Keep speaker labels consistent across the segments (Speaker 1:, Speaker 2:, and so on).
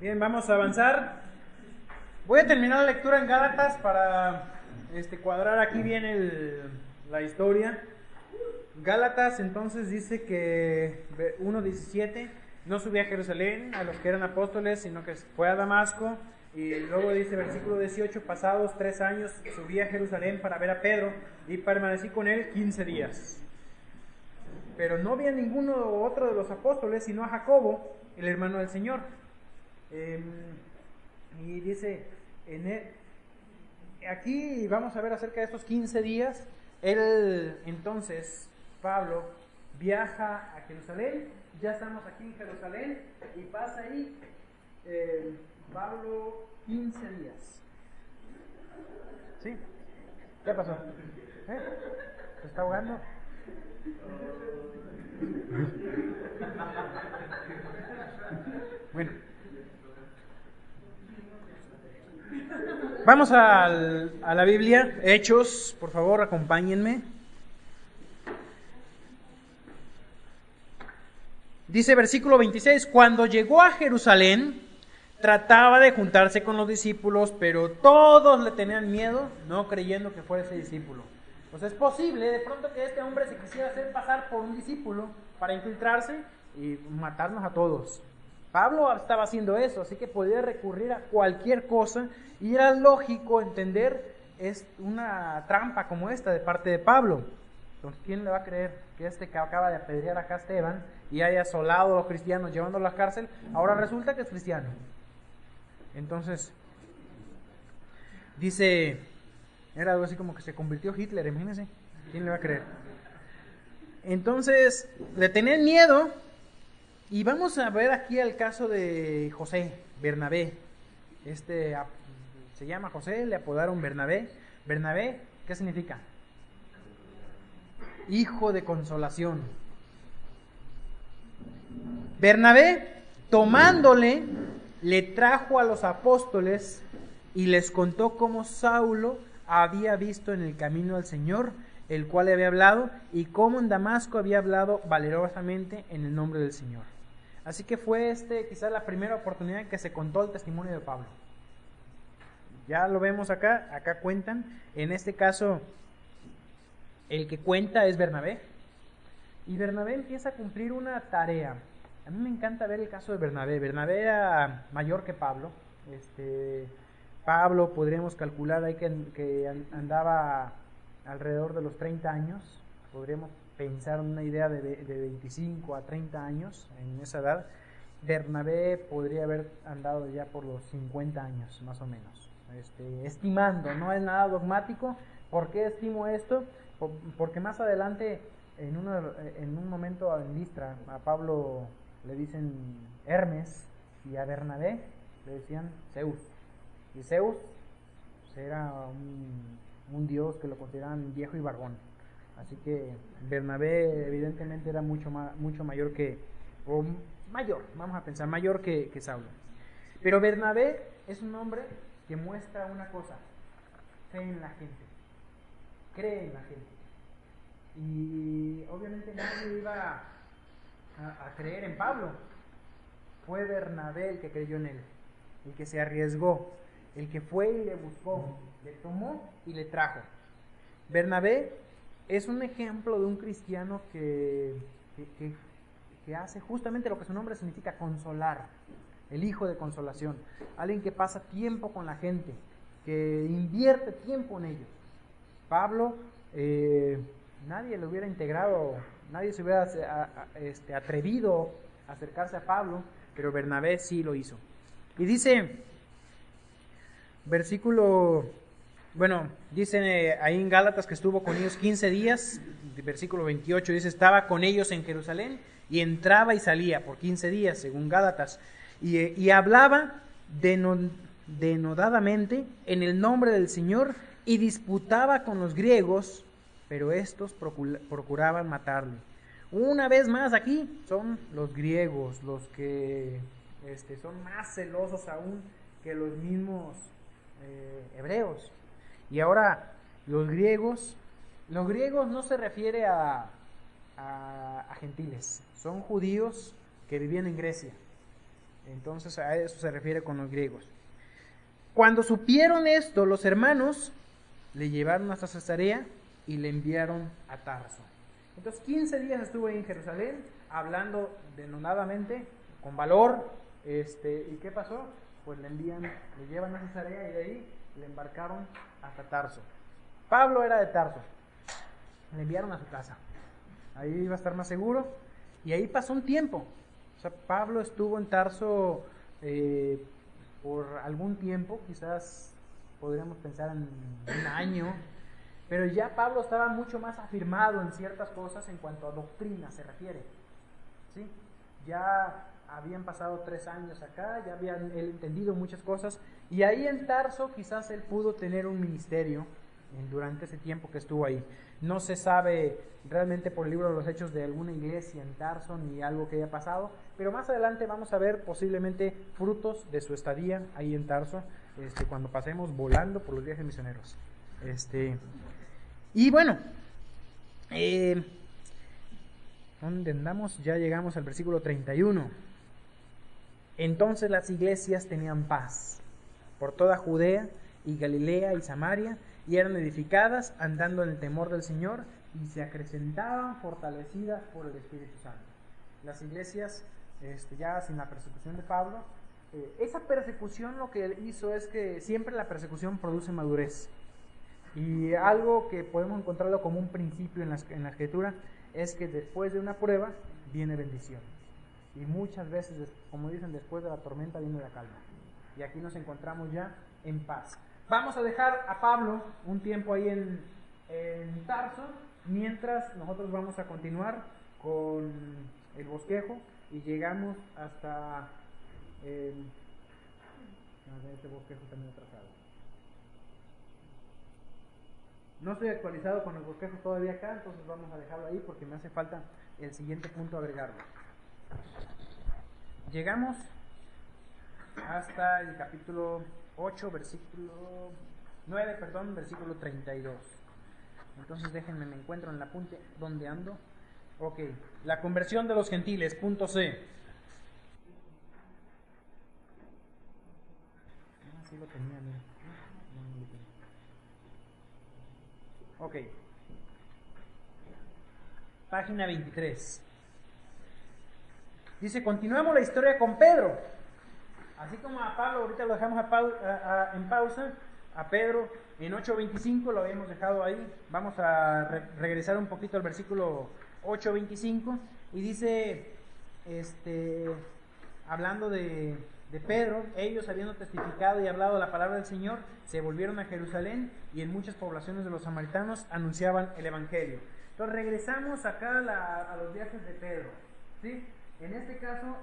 Speaker 1: Bien, vamos a avanzar. Voy a terminar la lectura en Gálatas para cuadrar aquí bien la historia. Gálatas entonces dice que 1:17 no subía a Jerusalén a los que eran apóstoles, sino que fue a Damasco. Y luego dice versículo 18, pasados 3 años subí a Jerusalén para ver a Pedro y permanecí con él 15 días. Pero no vi a ninguno otro de los apóstoles, sino a Jacobo, el hermano del Señor. Y dice, aquí vamos a ver acerca de estos 15 días. Entonces, Pablo viaja a Jerusalén, ya estamos aquí en Jerusalén, y pasa ahí Pablo 15 días. ¿Sí? ¿Qué pasó? ¿Se está ahogando? Bueno, vamos a la Biblia, Hechos, por favor, acompáñenme. Dice versículo 26, cuando llegó a Jerusalén, trataba de juntarse con los discípulos, pero todos le tenían miedo, no creyendo que fuera ese discípulo. Pues es posible de pronto que este hombre se quisiera hacer pasar por un discípulo para infiltrarse y matarnos a todos. Pablo estaba haciendo eso, así que podía recurrir a cualquier cosa, y era lógico entender es una trampa como esta de parte de Pablo. Entonces, ¿quién le va a creer que que acaba de apedrear acá a Esteban y haya asolado a los cristianos llevándolo a la cárcel, ahora resulta que es cristiano? Entonces, dice, era algo así como que se convirtió Hitler, imagínense, ¿quién le va a creer? Entonces, le tenían miedo. Y vamos a ver aquí el caso de José, Bernabé. Se llama José, le apodaron Bernabé. Bernabé, ¿qué significa? Hijo de consolación. Bernabé, tomándole, le trajo a los apóstoles y les contó cómo Saulo había visto en el camino al Señor, el cual le había hablado, y cómo en Damasco había hablado valerosamente en el nombre del Señor. Así que fue quizás la primera oportunidad en que se contó el testimonio de Pablo. Ya lo vemos acá cuentan. En este caso, el que cuenta es Bernabé. Y Bernabé empieza a cumplir una tarea. A mí me encanta ver el caso de Bernabé. Bernabé era mayor que Pablo. Pablo podríamos calcular ahí que andaba alrededor de los 30 años. Podríamos pensar en una idea de 25 a 30 años en esa edad. Bernabé podría haber andado ya por los 50 años más o menos, estimando, no es nada dogmático. ¿Por qué estimo esto? Porque más adelante en un momento en Listra a Pablo le dicen Hermes y a Bernabé le decían Zeus, y Zeus era un dios que lo consideraban viejo y barbón. Así que Bernabé evidentemente era mucho mayor vamos a pensar, mayor que Saulo. Pero Bernabé es un hombre que muestra una cosa: fe en la gente, cree en la gente. Y obviamente nadie iba a creer en Pablo. Fue Bernabé el que creyó en él, el que se arriesgó, el que fue y le buscó, le tomó y le trajo. Bernabé es un ejemplo de un cristiano que hace justamente lo que su nombre significa: consolar, el hijo de consolación, alguien que pasa tiempo con la gente, que invierte tiempo en ellos. Pablo, nadie le hubiera integrado, nadie se hubiera atrevido a acercarse a Pablo, pero Bernabé sí lo hizo. Y dice, dice ahí en Gálatas que estuvo con ellos 15 días, versículo 28 dice, estaba con ellos en Jerusalén y entraba y salía por 15 días, según Gálatas, y hablaba denodadamente en el nombre del Señor y disputaba con los griegos, pero estos procuraban matarle. Una vez más aquí son los griegos los que son más celosos aún que los mismos hebreos. Y ahora los griegos no se refiere a gentiles, son judíos que vivían en Grecia. Entonces a eso se refiere con los griegos. Cuando supieron esto, los hermanos le llevaron hasta Cesarea y le enviaron a Tarso. Entonces 15 días estuvo ahí en Jerusalén, hablando denodadamente, con valor. ¿Y qué pasó? Pues le llevan a Cesarea y de ahí le embarcaron hasta Tarso. Pablo era de Tarso, le enviaron a su casa, ahí iba a estar más seguro, y ahí pasó un tiempo. O sea, Pablo estuvo en Tarso por algún tiempo, quizás podríamos pensar en un año, pero ya Pablo estaba mucho más afirmado en ciertas cosas en cuanto a doctrina se refiere, ¿sí? Ya habían pasado 3 años acá, ya habían él entendido muchas cosas, y ahí en Tarso quizás él pudo tener un ministerio durante ese tiempo que estuvo ahí. No se sabe realmente por el libro de los Hechos de alguna iglesia en Tarso ni algo que haya pasado, pero más adelante vamos a ver posiblemente frutos de su estadía ahí en Tarso, cuando pasemos volando por los viajes misioneros. Y bueno, ¿dónde andamos? Ya llegamos al versículo 31. Entonces las iglesias tenían paz por toda Judea y Galilea y Samaria, y eran edificadas andando en el temor del Señor, y se acrecentaban fortalecidas por el Espíritu Santo. Las iglesias, ya sin la persecución de Pablo, esa persecución lo que hizo es que siempre la persecución produce madurez. Y algo que podemos encontrarlo como un principio en la Escritura es que después de una prueba viene bendición. Y muchas veces, como dicen, después de la tormenta viene la calma. Y aquí nos encontramos ya en paz. Vamos a dejar a Pablo un tiempo ahí en Tarso, mientras nosotros vamos a continuar con el bosquejo y llegamos hasta este bosquejo también atrasado. No estoy actualizado con el bosquejo todavía acá, entonces vamos a dejarlo ahí porque me hace falta el siguiente punto agregarlo. Llegamos hasta el capítulo 8, versículo 9, versículo 32. Entonces déjenme, me encuentro en el apunte donde ando. Ok, la conversión de los gentiles, punto C. Sí lo tenía, no lo tenía. Ok, página 23. Dice, continuamos la historia con Pedro. Así como a Pablo, ahorita lo dejamos en pausa, a Pedro en 8.25 lo habíamos dejado ahí. Vamos a regresar un poquito al versículo 8.25 y dice, hablando de Pedro, ellos habiendo testificado y hablado la palabra del Señor, se volvieron a Jerusalén y en muchas poblaciones de los samaritanos anunciaban el Evangelio. Entonces regresamos acá a los viajes de Pedro, ¿sí? En este caso,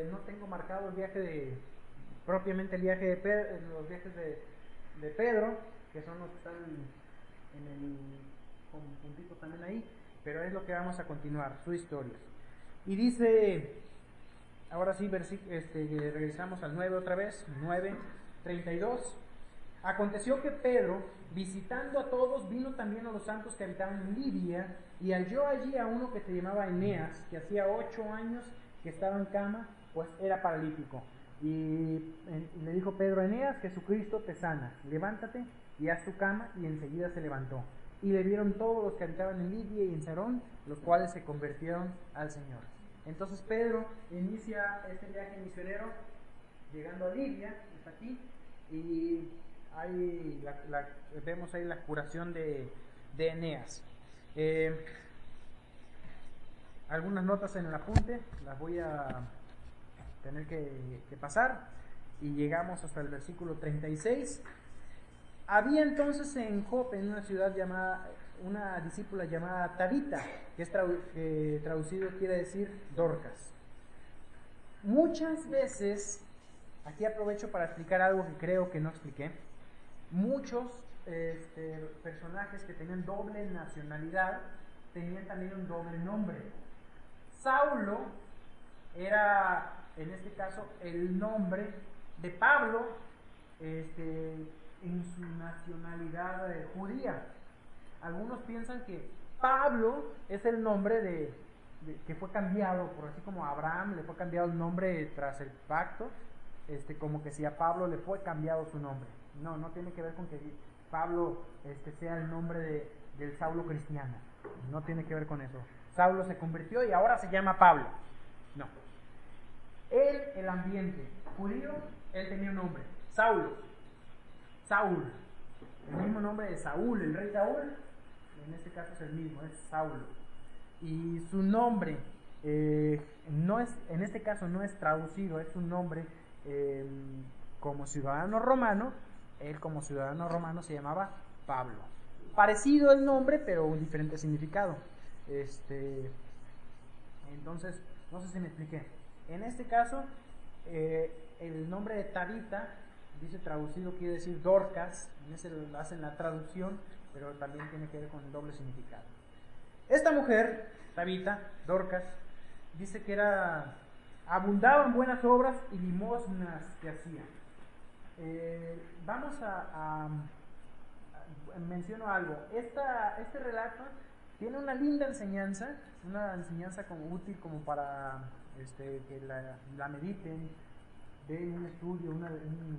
Speaker 1: no tengo marcado el viaje propiamente el viaje de Pedro, los viajes de Pedro, que son los que están con puntito también ahí, pero es lo que vamos a continuar, su historia. Y dice, ahora sí, regresamos al 9 otra vez, 9:32. Aconteció que Pedro, visitando a todos, vino también a los santos que habitaban en Libia, y halló allí a uno que se llamaba Eneas, que hacía 8 años que estaba en cama, pues era paralítico. Y le dijo Pedro a Eneas, Jesucristo te sana, levántate y haz tu cama, y enseguida se levantó. Y le vieron todos los que habitaban en Libia y en Sarón, los cuales se convirtieron al Señor. Entonces Pedro inicia este viaje misionero, llegando a Libia, está aquí, y vemos ahí la curación de Eneas. Algunas notas en el apunte, las voy a tener que pasar, y llegamos hasta el versículo 36. Había entonces en Jope, en una ciudad llamada, una discípula llamada Tabita, que traducido quiere decir Dorcas. Muchas veces, aquí aprovecho para explicar algo que creo que no expliqué. Muchos personajes que tenían doble nacionalidad tenían también un doble nombre. Saulo era, en este caso, el nombre de Pablo en su nacionalidad judía. Algunos piensan que Pablo es el nombre que fue cambiado, por así como a Abraham le fue cambiado el nombre tras el pacto, como que si a Pablo le fue cambiado su nombre. No, no tiene que ver con que Pablo sea el nombre del Saulo cristiano. No tiene que ver con eso. Saulo se convirtió y ahora se llama Pablo. No. Él, el ambiente judío, él tenía un nombre. Saulo. Saúl. El mismo nombre de Saúl, el rey Saúl. En este caso es el mismo, es Saulo. Y su nombre, no es, en este caso no es traducido, es un nombre como ciudadano romano. Él como ciudadano romano se llamaba Pablo. Parecido el nombre, pero un diferente significado. Entonces, no sé si me expliqué. En este caso, el nombre de Tabita, dice traducido, quiere decir Dorcas. En ese lo hacen la traducción, pero también tiene que ver con el doble significado. Esta mujer, Tabita, Dorcas, dice que abundaba en buenas obras y limosnas que hacía. Vamos menciono algo. Este relato tiene una linda enseñanza, una enseñanza como útil como para que la mediten, den un estudio, un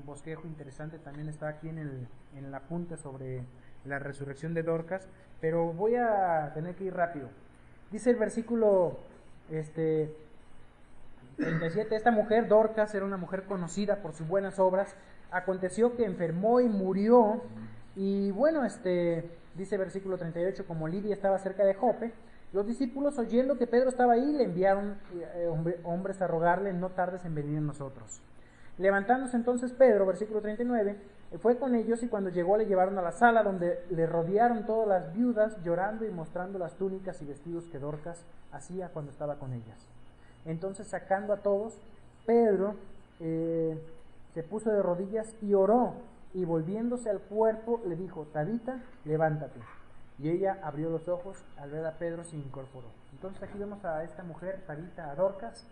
Speaker 1: bosquejo interesante. También está aquí en la punta sobre la resurrección de Dorcas, pero voy a tener que ir rápido. Dice el versículo 37, esta mujer, Dorcas, era una mujer conocida por sus buenas obras. Aconteció que enfermó y murió, y bueno, dice versículo 38, como Lidia estaba cerca de Jope, los discípulos, oyendo que Pedro estaba ahí, le enviaron hombres a rogarle, no tardes en venir a nosotros. Levantándose entonces Pedro, versículo 39, fue con ellos, y cuando llegó le llevaron a la sala, donde le rodearon todas las viudas, llorando y mostrando las túnicas y vestidos que Dorcas hacía cuando estaba con ellas. Entonces, sacando a todos, Pedro se puso de rodillas y oró, y volviéndose al cuerpo le dijo: Tabita, levántate. Y ella abrió los ojos, al ver a Pedro se incorporó. Entonces aquí vemos a esta mujer, Tabita, a Dorcas,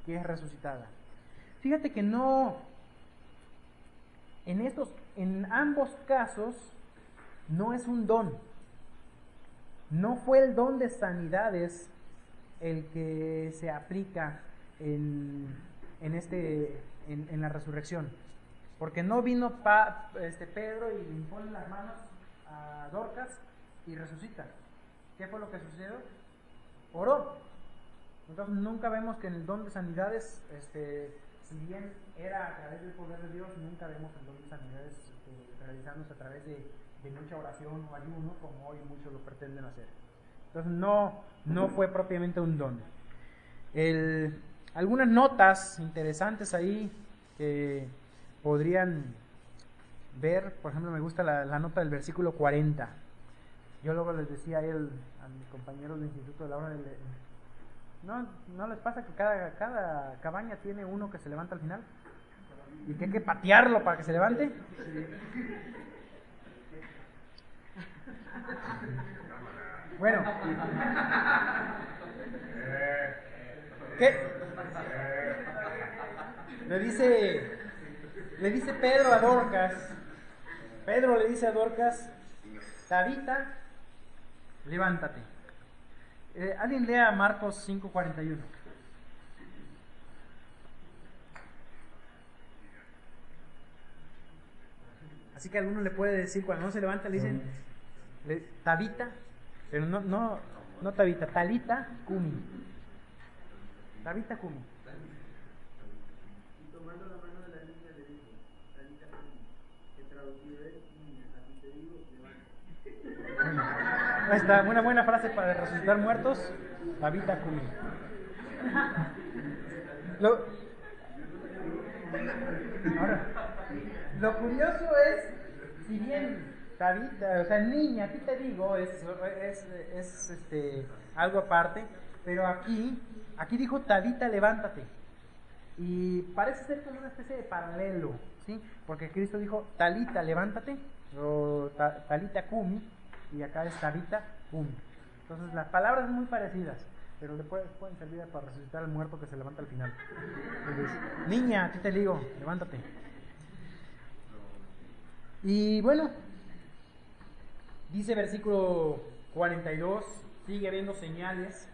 Speaker 1: que es resucitada. Fíjate que no, en ambos casos, no es un don. No fue el don de sanidades el que se aplica en la resurrección, porque no vino Pedro y le impone las manos a Dorcas y resucita. ¿Qué fue lo que sucedió? Oró. Entonces nunca vemos que en el don de sanidades, si bien era a través del poder de Dios, nunca vemos el don de sanidades realizándose a través de mucha oración o ayuno, como hoy muchos lo pretenden hacer. Entonces no fue propiamente un don. Algunas notas interesantes ahí que podrían ver, por ejemplo, me gusta la nota del versículo 40. Yo luego les decía a mis compañeros del instituto de la hora ¿no les pasa que cada cabaña tiene uno que se levanta al final? ¿Y que hay que patearlo para que se levante? Bueno, ¿qué? Le dice Pedro a Dorcas. Pedro le dice a Dorcas: Tabita, levántate. Alguien lea Marcos 5:41. Así que alguno le puede decir, cuando no se levanta, le dicen Tabita, pero no Tabita, Talita Cumi. Tabita Cumi.
Speaker 2: Y tomando la mano de la niña le dijo: Talita Cumi, que traducido es: niña, a ti te digo, levántate.
Speaker 1: Ahí está, una buena frase para resucitar muertos. Tabita Cumi. Ahora, lo curioso es, si bien Tabita, o sea, niña, a ti te digo, es algo aparte, pero aquí dijo Tabita, levántate. Y parece ser como una especie de paralelo, ¿sí? Porque Cristo dijo Talita, levántate, o Talita Cumi, y acá es Tabita Cumi. Entonces las palabras son muy parecidas, pero le pueden servir para resucitar al muerto que se levanta al final. Entonces, niña, a ti te digo, levántate. Y bueno, dice versículo 42, sigue habiendo señales.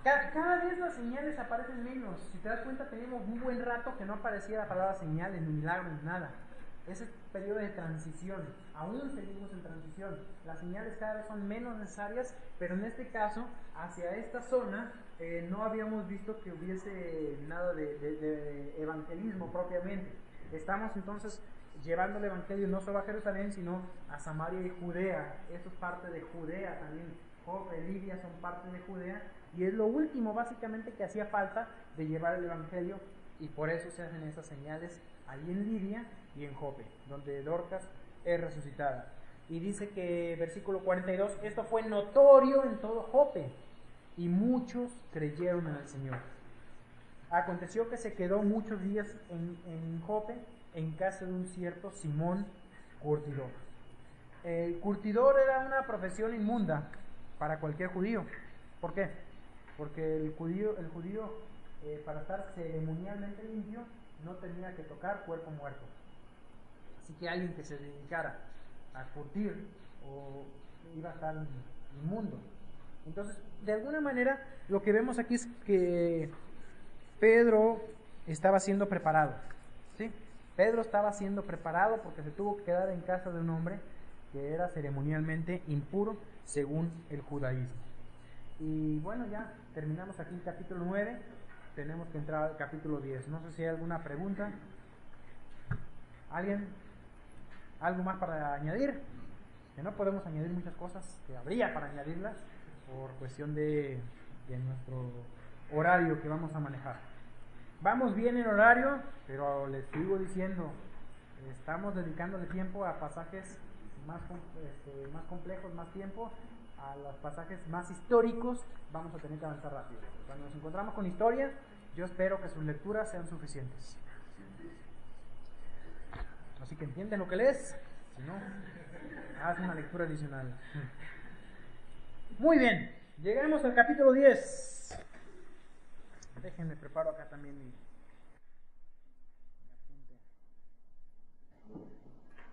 Speaker 1: Cada vez las señales aparecen menos. Si te das cuenta, tenemos un buen rato que no aparecía la palabra señales, ni milagros, ni nada. Ese es periodo de transición. Aún seguimos en transición. Las señales cada vez son menos necesarias, pero en este caso, hacia esta zona, no habíamos visto que hubiese nada de evangelismo propiamente. Estamos entonces llevando el evangelio no solo a Jerusalén, sino a Samaria y Judea. Esto es parte de Judea también. Jope, Lidia son parte de Judea. Y es lo último básicamente que hacía falta de llevar el evangelio, y por eso se hacen esas señales ahí en Lidia y en Jope, donde Dorcas es resucitada. Y dice que, versículo 42, esto fue notorio en todo Jope, y muchos creyeron en el Señor. Aconteció que se quedó muchos días en Jope, en casa de un cierto Simón curtidor. El curtidor era una profesión inmunda para cualquier judío. ¿Por qué? Porque el judío para estar ceremonialmente limpio no tenía que tocar cuerpo muerto. Así que alguien que se dedicara a curtir o iba a estar inmundo. Entonces, de alguna manera, lo que vemos aquí es que Pedro estaba siendo preparado. ¿Sí? Pedro estaba siendo preparado porque se tuvo que quedar en casa de un hombre que era ceremonialmente impuro según el judaísmo. Y bueno, ya terminamos aquí el capítulo 9, tenemos que entrar al capítulo 10. No sé si hay alguna pregunta. ¿Alguien? ¿Algo más para añadir? Que no podemos añadir muchas cosas, que habría para añadirlas por cuestión de nuestro horario que vamos a manejar. Vamos bien en horario, pero les sigo diciendo, estamos dedicándole tiempo a pasajes más complejos, más tiempo. A los pasajes más históricos vamos a tener que avanzar rápido. Cuando nos encontramos con historia, yo espero que sus lecturas sean suficientes. Así que entiendes lo que lees, si no, haz una lectura adicional. Muy bien, llegamos al capítulo 10. Déjenme preparo acá también mi apunte.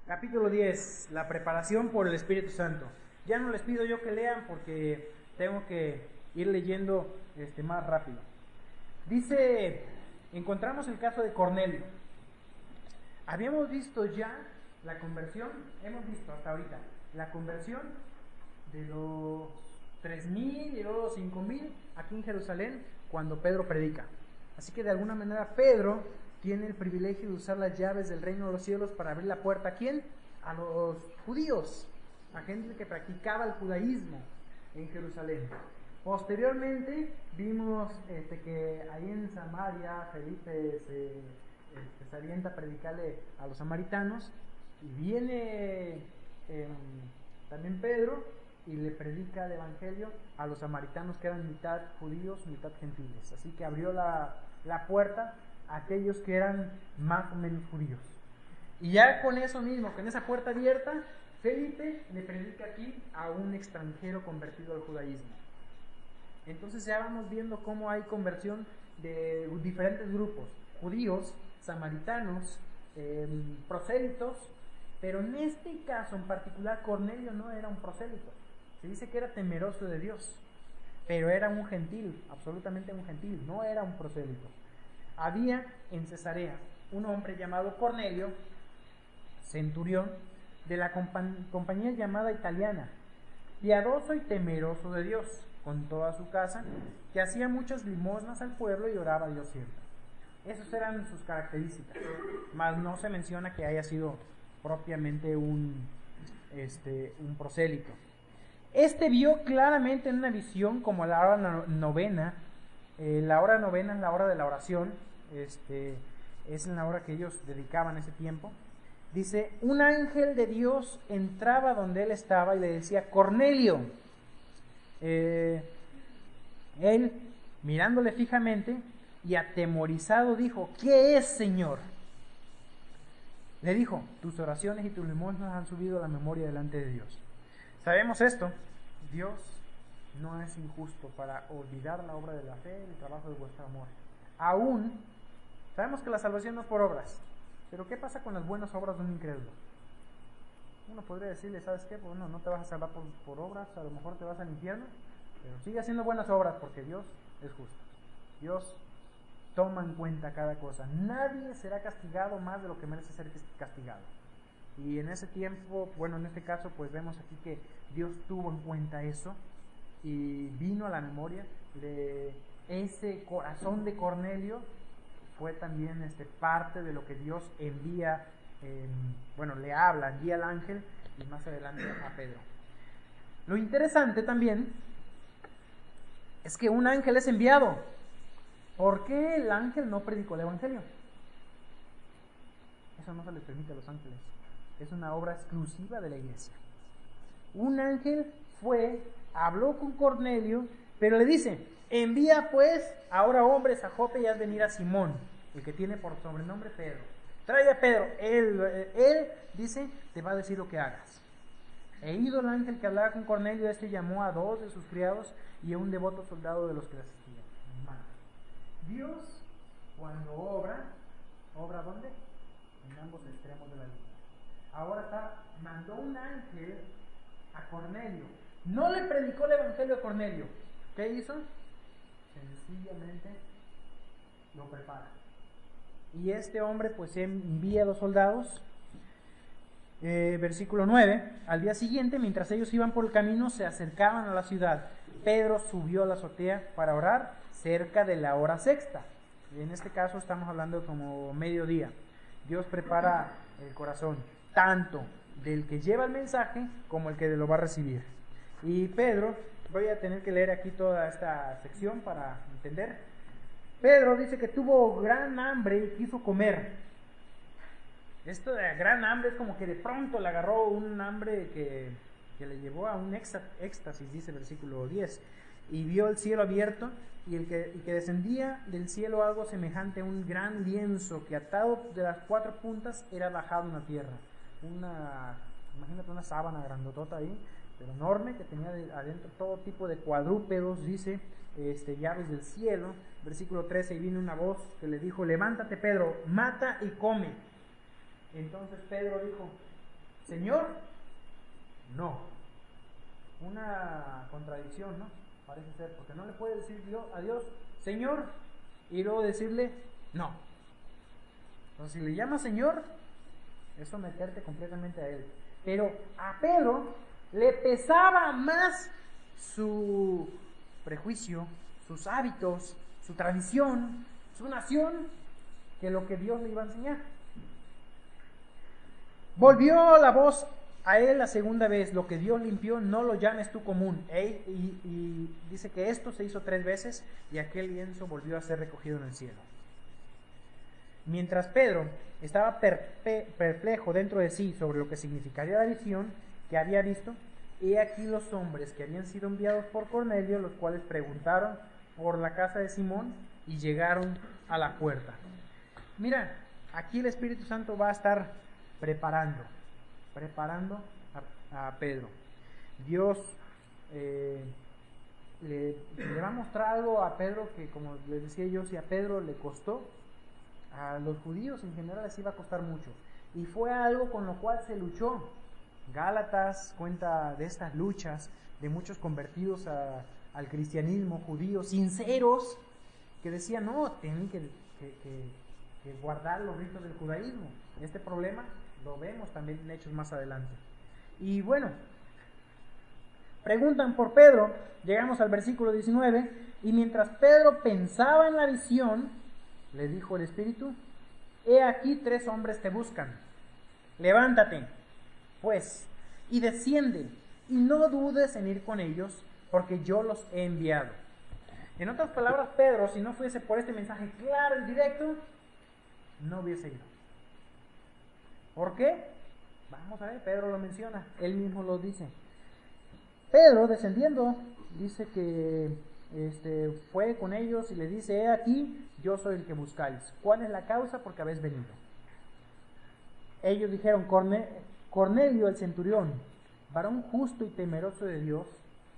Speaker 1: Capítulo 10, la preparación por el Espíritu Santo. Ya no les pido yo que lean porque tengo que ir leyendo más rápido. Dice, encontramos el caso de Cornelio. Habíamos visto ya la conversión, hemos visto hasta ahorita la conversión de los 3,000 y luego los 5,000 aquí en Jerusalén cuando Pedro predica. Así que de alguna manera Pedro tiene el privilegio de usar las llaves del reino de los cielos para abrir la puerta. ¿A quién? A los judíos, a gente que practicaba el judaísmo en Jerusalén. Posteriormente vimos que ahí en Samaria Felipe se avienta a predicarle a los samaritanos, y viene también Pedro y le predica el evangelio a los samaritanos que eran mitad judíos, mitad gentiles. Así que abrió la puerta a aquellos que eran más o menos judíos. Y ya con eso mismo, con esa puerta abierta, Felipe le predica aquí a un extranjero convertido al judaísmo. Entonces ya vamos viendo cómo hay conversión de diferentes grupos: judíos, samaritanos, prosélitos. Pero en este caso en particular, Cornelio no era un prosélito. Se dice que era temeroso de Dios, pero era un gentil, absolutamente un gentil, no era un prosélito. Había en Cesarea un hombre llamado Cornelio, centurión, de la compañía llamada italiana, piadoso y temeroso de Dios, con toda su casa, que hacía muchas limosnas al pueblo y oraba a Dios siempre. Esas eran sus características, mas no se menciona que haya sido propiamente un prosélito. Vio claramente en una visión como la hora novena. La hora novena es la hora de la oración, es en la hora que ellos dedicaban ese tiempo. Dice, un ángel de Dios entraba donde él estaba y le decía, Cornelio. Él, mirándole fijamente y atemorizado, dijo, ¿qué es, Señor? Le dijo, tus oraciones y tus limosnas han subido a la memoria delante de Dios. Sabemos esto, Dios no es injusto para olvidar la obra de la fe y el trabajo de vuestro amor. Aún, sabemos que la salvación no es por obras, pero ¿qué pasa con las buenas obras de un incrédulo? Uno podría decirle, ¿sabes qué? Bueno, no te vas a salvar por obras, a lo mejor te vas al infierno, pero sigue haciendo buenas obras porque Dios es justo. Dios toma en cuenta cada cosa. Nadie será castigado más de lo que merece ser castigado. Y en ese tiempo, bueno, en este caso, pues vemos aquí que Dios tuvo en cuenta eso y vino a la memoria de ese corazón de Cornelio. Fue también parte de lo que Dios envía, bueno, le habla, envía al ángel y más adelante a Pedro. Lo interesante también es que un ángel es enviado. ¿Por qué el ángel no predicó el evangelio? Eso no se les permite a los ángeles. Es una obra exclusiva de la iglesia. Un ángel fue, habló con Cornelio, pero le dice: envía pues ahora hombres a Jope y haz venir a Simón, el que tiene por sobrenombre Pedro. Trae a Pedro, él dice, te va a decir lo que hagas. E ido el ángel que hablaba con Cornelio, llamó a 2 de sus criados y a un devoto soldado de los que le asistían. Dios, cuando obra ¿dónde? En ambos extremos de la línea. Ahora mandó un ángel a Cornelio. No le predicó el evangelio a Cornelio. ¿Qué hizo? Sencillamente lo prepara. Y este hombre pues envía a los soldados. Versículo 9. Al día siguiente, mientras ellos iban por el camino, se acercaban a la ciudad. Pedro subió a la azotea para orar cerca de la hora sexta. Y en este caso estamos hablando como mediodía. Dios prepara el corazón, tanto del que lleva el mensaje como el que lo va a recibir. Y Pedro, voy a tener que leer aquí toda esta sección para entender. Pedro dice que tuvo gran hambre y quiso comer. Esto de gran hambre es como que de pronto le agarró un hambre que le llevó a un éxtasis, dice el versículo 10. Y vio el cielo abierto y que descendía del cielo algo semejante a un gran lienzo que atado de las 4 puntas era bajado en la tierra. Imagínate una sábana grandotota ahí, pero enorme, que tenía adentro todo tipo de cuadrúpedos, dice, llaves del cielo. Versículo 13, y vino una voz que le dijo: levántate, Pedro, mata y come. Entonces Pedro dijo: Señor, no. Una contradicción, ¿no? Parece ser, porque no le puede decir a Dios: Señor, y luego decirle no. Entonces, si le llama Señor, es someterte completamente a Él. Pero a Pedro le pesaba más su prejuicio, sus hábitos, su tradición, su nación, que lo que Dios le iba a enseñar. Volvió la voz a él la segunda vez: lo que Dios limpió, no lo llames tú común. Y dice que esto se hizo 3 veces y aquel lienzo volvió a ser recogido en el cielo. Mientras Pedro estaba perplejo dentro de sí sobre lo que significaría la visión que había visto, he aquí los hombres que habían sido enviados por Cornelio, los cuales preguntaron por la casa de Simón y llegaron a la puerta. Mira, aquí el Espíritu Santo va a estar preparando a Pedro. Dios le va a mostrar algo a Pedro que, como les decía yo, si a Pedro le costó, a los judíos en general les iba a costar mucho, y fue algo con lo cual se luchó. Gálatas cuenta de estas luchas de muchos convertidos al cristianismo, judíos sinceros, que decían: no, tienen que guardar los ritos del judaísmo. Este problema lo vemos también en Hechos más adelante. Y bueno, preguntan por Pedro. Llegamos al versículo 19. Y mientras Pedro pensaba en la visión, le dijo el Espíritu: he aquí 3 hombres te buscan. Levántate, pues, y desciende, y no dudes en ir con ellos, porque yo los he enviado. En otras palabras, Pedro, si no fuese por este mensaje claro y directo, no hubiese ido. ¿Por qué? Vamos a ver, Pedro lo menciona, él mismo lo dice. Pedro, descendiendo, dice que fue con ellos y le dice: he aquí, yo soy el que buscáis. ¿Cuál es la causa? Porque habéis venido. Ellos dijeron: Cornelio el centurión, varón justo y temeroso de Dios,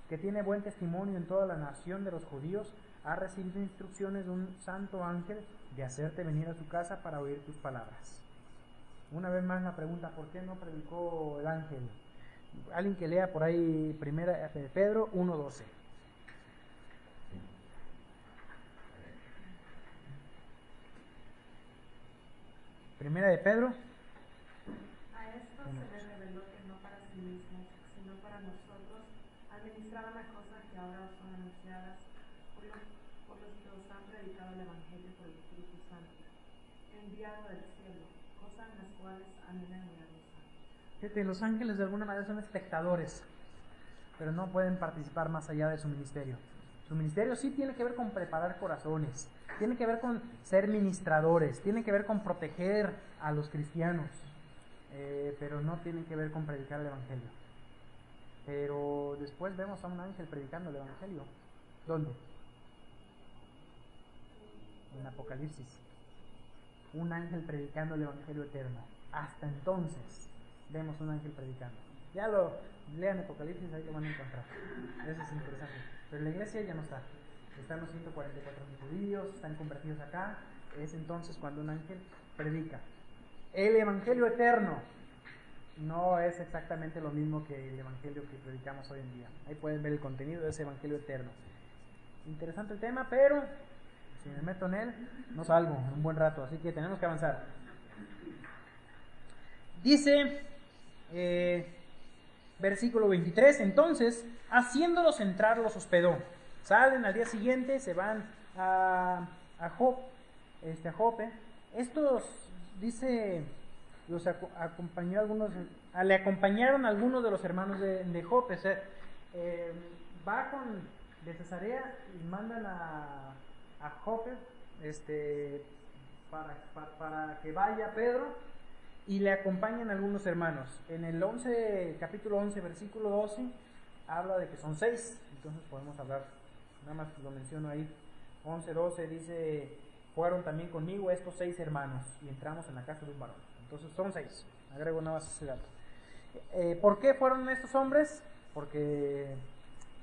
Speaker 1: que tiene buen testimonio en toda la nación de los judíos, ha recibido instrucciones de un santo ángel de hacerte venir a su casa para oír tus palabras. Una vez más la pregunta: ¿por qué no predicó el ángel? Alguien que lea por ahí primera Pedro 1:12. Primera de Pedro.
Speaker 3: A esto se les reveló que no para sí mismos, sino para nosotros, administraban las cosas que ahora os son anunciadas por los que os han predicado el Evangelio por el Espíritu Santo, enviado del cielo, cosas en las cuales anhelan mirar los ángeles.
Speaker 1: Fíjate, los ángeles de alguna manera son espectadores, pero no pueden participar más allá de su ministerio. Su ministerio sí tiene que ver con preparar corazones, tiene que ver con ser ministradores, tiene que ver con proteger a los cristianos, pero no tiene que ver con predicar el Evangelio. Pero después vemos a un ángel predicando el Evangelio. ¿Dónde? En Apocalipsis. Un ángel predicando el Evangelio eterno. Hasta entonces vemos un ángel predicando. Ya lo lean Apocalipsis, ahí lo van a encontrar. Eso es interesante. Pero la iglesia ya no está. Están los 144.000 judíos, están convertidos acá. Es entonces cuando un ángel predica. El Evangelio eterno no es exactamente lo mismo que el Evangelio que predicamos hoy en día. Ahí pueden ver el contenido de ese Evangelio eterno. Interesante el tema, pero si me meto en él, no salgo en un buen rato. Así que tenemos que avanzar. Dice... versículo 23, entonces, haciéndolos entrar, los hospedó. Salen al día siguiente, se van a Jope. Estos, dice, acompañó algunos, le acompañaron algunos de los hermanos de Jope. O sea, va de Cesarea y mandan a Jope para que vaya Pedro. Y le acompañan algunos hermanos. En el capítulo 11, versículo 12, habla de que son 6. Entonces podemos hablar, nada más lo menciono ahí. 11, 12 dice, fueron también conmigo estos 6 hermanos y entramos en la casa de un varón. Entonces son 6. Agrego nada más ese dato. ¿Por qué fueron estos hombres? Porque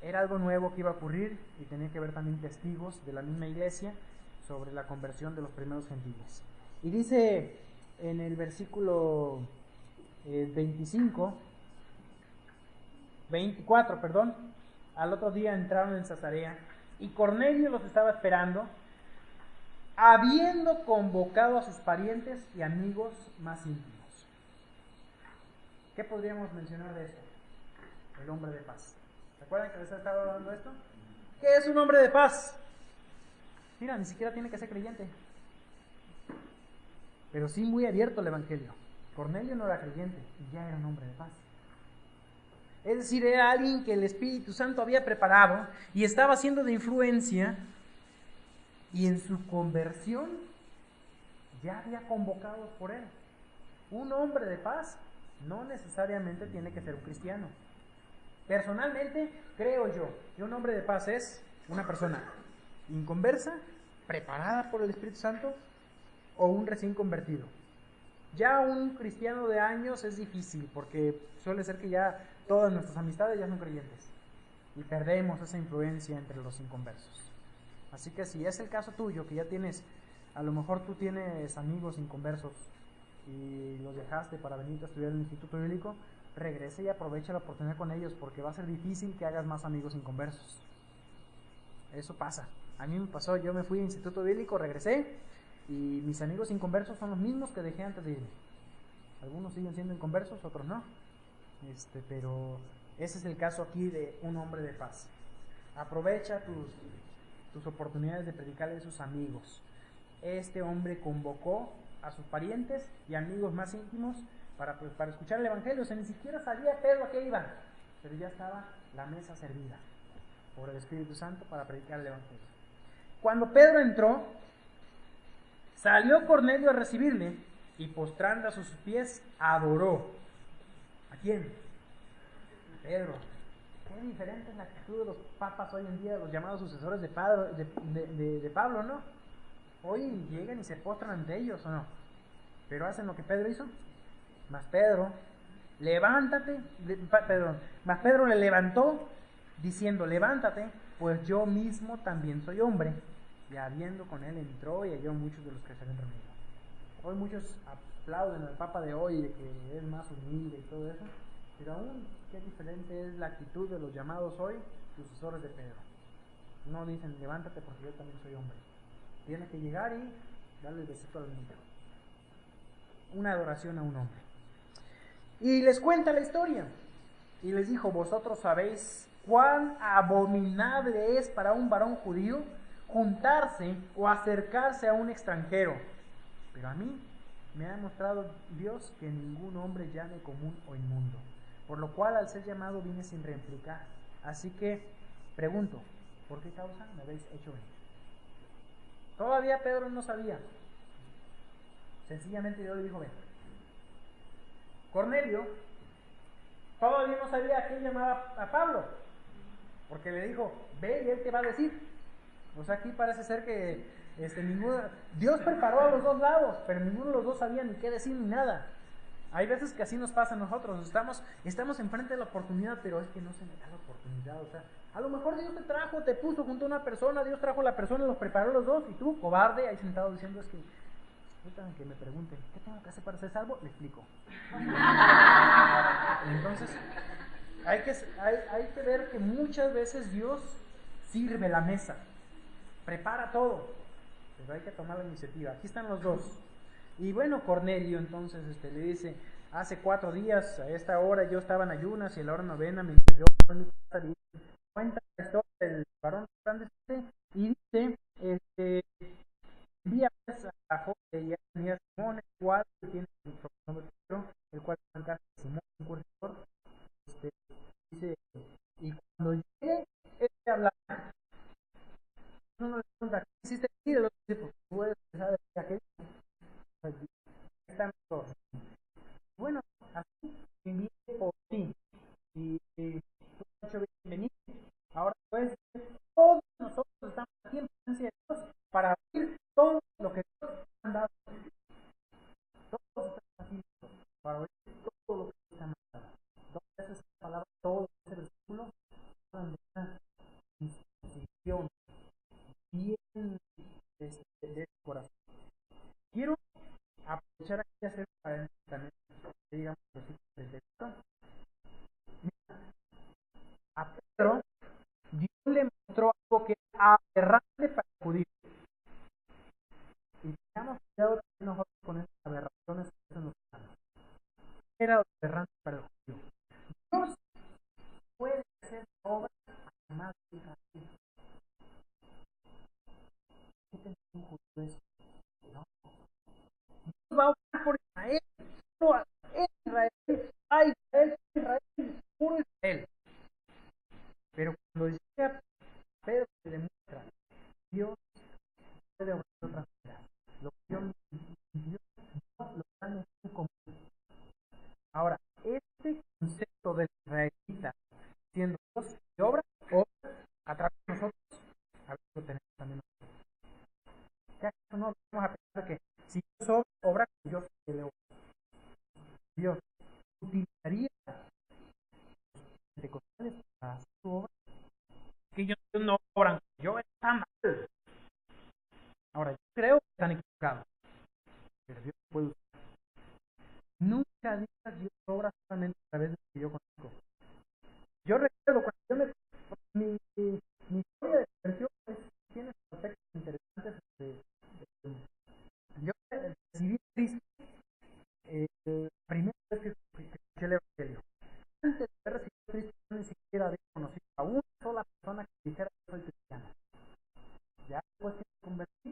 Speaker 1: era algo nuevo que iba a ocurrir y tenía que ver también testigos de la misma iglesia sobre la conversión de los primeros gentiles. Y dice... en el versículo 24, al otro día entraron en Cesarea y Cornelio los estaba esperando, habiendo convocado a sus parientes y amigos más íntimos. ¿Qué podríamos mencionar de esto? El hombre de paz. ¿Se acuerdan que les estaba hablando de esto? ¿Qué es un hombre de paz? Mira, ni siquiera tiene que ser creyente, pero sí muy abierto al Evangelio. Cornelio no era creyente y ya era un hombre de paz. Es decir, era alguien que el Espíritu Santo había preparado y estaba siendo de influencia, y en su conversión ya había convocados por él. Un hombre de paz no necesariamente tiene que ser un cristiano. Personalmente creo yo que un hombre de paz es una persona inconversa, preparada por el Espíritu Santo, o un recién convertido. Ya un cristiano de años es difícil, porque suele ser que ya todas nuestras amistades ya son creyentes y perdemos esa influencia entre los inconversos. Así que si es el caso tuyo, que ya tienes, a lo mejor tú tienes amigos inconversos y los dejaste para venir a estudiar en el Instituto Bíblico, regrese y aprovecha la oportunidad con ellos, porque va a ser difícil que hagas más amigos inconversos. Eso pasa. A mí me pasó, yo me fui al Instituto Bíblico, regresé, y mis amigos inconversos son los mismos que dejé antes de irme. Algunos siguen siendo inconversos, otros no. Pero ese es el caso aquí de un hombre de paz. Aprovecha tus oportunidades de predicarle a sus amigos. Este hombre convocó a sus parientes y amigos más íntimos para escuchar el Evangelio. O sea, ni siquiera sabía Pedro a qué iba, pero ya estaba la mesa servida por el Espíritu Santo para predicar el Evangelio. Cuando Pedro entró, salió Cornelio a recibirle y postrando a sus pies adoró. ¿A quién? Pedro. Qué diferente es la actitud de los papas hoy en día, los llamados sucesores de Pablo, ¿no? Hoy llegan y se postran ante ellos, ¿o no? Pero hacen lo que Pedro hizo. Mas Pedro le levantó diciendo, levántate, pues yo mismo también soy hombre. Y habiendo con él entró y halló muchos de los que se habían reunido. Hoy muchos aplauden al Papa de hoy de que es más humilde y todo eso, pero aún qué diferente es la actitud de los llamados hoy sucesores de Pedro. No dicen levántate porque yo también soy hombre. Tiene que llegar y darle el besito al niño. una adoración a un hombre. Y les cuenta la historia. Y les dijo, vosotros sabéis cuán abominable es para un varón judío juntarse o acercarse a un extranjero. Pero a mí me ha mostrado Dios que ningún hombre llame común o inmundo. Por lo cual al ser llamado vine sin replicar. Así que pregunto, ¿por qué causa me habéis hecho venir? Todavía Pedro no sabía. Sencillamente Dios le dijo, ven. Cornelio todavía no sabía a quién llamaba a Pablo, porque le dijo, ve y él te va a decir. O sea, aquí parece ser que Dios preparó a los dos lados, pero ninguno de los dos sabía ni qué decir ni nada. Hay veces que así nos pasa a nosotros, estamos enfrente de la oportunidad, pero es que no se me da la oportunidad. O sea, a lo mejor Dios te puso junto a una persona, Dios trajo a la persona, los preparó los dos, y tú, cobarde, ahí sentado diciendo, es que que me pregunten, ¿qué tengo que hacer para ser salvo? Le explico. Entonces, hay que ver que muchas veces Dios sirve la mesa, prepara todo, pero hay que tomar la iniciativa. Aquí están los dos. Y bueno, Cornelio entonces le dice, hace 4 días a esta hora yo estaba en ayunas y a la hora novena mientras yo en mi casa cuenta la historia del varón resplandeciente y dice, envía pues a Jope y a tenía Simón, el cual tiene el nombre Pedro, el cual está en casa de Simón, un curtidor. Dice, y cuando llegue, habla. Uno le pregunta, ¿qué hiciste aquí? El otro dice, pues tú puedes empezar a decir aquello. Está mejor. Bueno, así envié por ti. Y tú has hecho bienvenido. Ahora pues, todos nosotros estamos aquí en presencia de Dios para oír todo lo que Dios ha dado. Todos estamos aquí para oír todo lo que Dios ha mandado. Dos veces la palabra todo ese versículo hablan de una disposición bien de corazón. Quiero aprovechar aquí y hacer para también, digamos, versículo 34. A Pedro, Dios le mostró algo que es aberrante para el judío. Y tengamos cuidado también nosotros con estas aberraciones que hacen los humanos. Era aberrante para el judío. Dios puede hacer obras más de Israel. ¿Qué tiene un judío eso? No. Dios va a orar por Israel. Solo a Israel. A Israel, Israel, puro Israel. Pero cuando llega Pedro se demuestra, Dios puede obrar de otra manera. Lo que Dios lo dan en común. Ahora, este concepto del israelita siendo Dios que obra o a través de nosotros, a veces lo tenemos también nosotros. ¿Qué acaso no vamos a pensar que si Dios obra, Dios le obra? Dios utilizaría pentecostales para su obra, que ellos no obran, yo está mal. Ahora, yo creo que están equivocados, pero Dios puede usar. Nunca digas Dios obra solamente a través de lo que yo conozco. Yo recuerdo cuando yo mi historia de conversión tiene aspectos interesantes. Yo recibí a Cristo la primera vez que escuché el Evangelio. Antes de haber recibido a Cristo, yo ni siquiera había conocido a una sola persona que dijera que soy cristiano. Ya después que me convertí,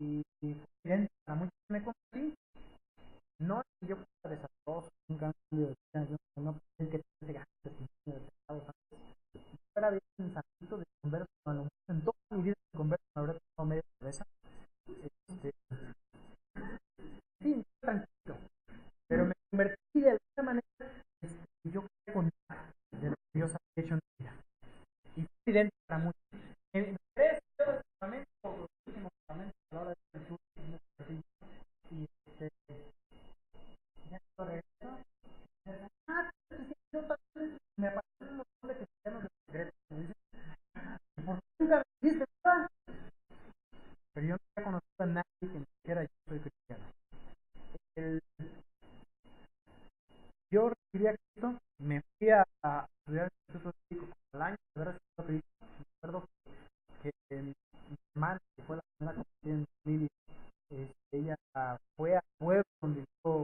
Speaker 1: y fue evidente para muchos que me convertí, no es que yo fuera desastroso, un cambio de vida, yo no pensé que tenía ganas de pecados antes. Yo era bien santito de converso, a lo mejor en toda mi vida de converso me habré tomado media cabeza. Sí, tranquilo, pero me convertí de alguna manera, yo quedé con nada de lo que Dios había hecho en mi vida. Y fue evidente para muchos. En 3 testamento, los últimos testamentos, a la hora de Jesús, y ya lo regreso, yo también me aparecen los hombres cristianos de secreto, me dicen, ¿por qué nunca me dijiste nada? Pero yo no había conocido a nadie que me dijera yo soy cristiano. Yo recibí a Cristo, me fui a estudiar el Instituto Bíblico al año de haber recibido a Cristo. Me acuerdo que mi hermana, que fue la primera convertida en mi familia, ella fue a pueblo donde yo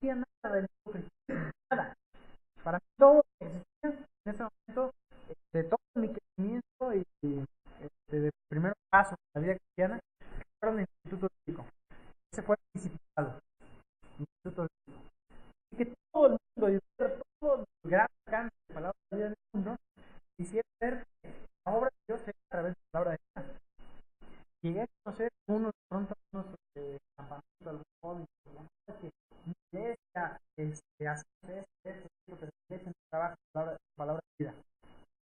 Speaker 1: existía nada del mundo cristiano, nada. Para mí todo lo que existía en ese momento, de todo mi crecimiento y de primeros pasos en la vida cristiana, fueron en el Instituto Bíblico. Ese fue el principado, el Instituto Bíblico. Y que todo el mundo, y todo el gran alcance de la palabra de Dios en el mundo, quisiera ver la obra de Dios a través de la palabra de Dios. Llegué a conocer unos campamentos, algunos jóvenes, que mi iglesia, hacemos esto, pero la iglesia no trabaja la palabra de vida.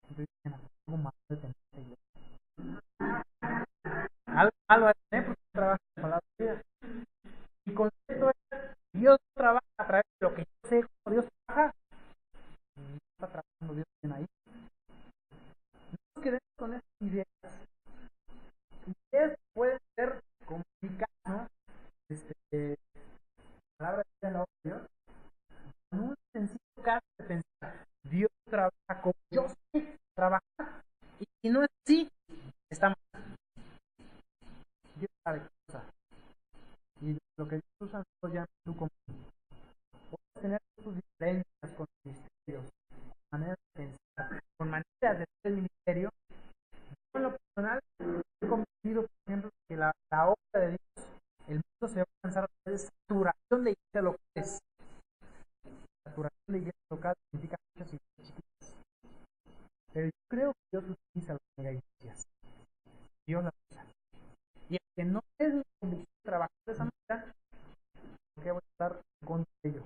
Speaker 1: Entonces dije, algo malo de tener esta iglesia. Algo malo de tener porque no trabaja la palabra de vida. Y con esto Dios trabaja a través de lo que yo sé cómo Dios trabaja. No está trabajando Dios bien ahí. No nos quedemos con estas ideas. Ideas pueden ser como mi caso, palabra de la obra de Dios, en un sencillo caso de pensar, Dios trabaja como yo sé trabajar, y no es así, está mal. Dios sabe qué cosa. Y lo que Dios usa, nosotros ya tú como. Puedes tener tus diferencias con ministerios, maneras de pensar, con maneras de hacer el ministerio. Yo en lo personal he convencido, por ejemplo, que la obra de Dios, el mundo se va a alcanzar a través de saturación de iglesias locales. Saturación de iglesias locales significa muchas iglesias chiquitas. Pero yo creo que Dios utiliza las mega iglesias. Dios las usa. Y aunque no es mi convicción trabajar de esa manera, ¿por qué voy a estar en contra de ello?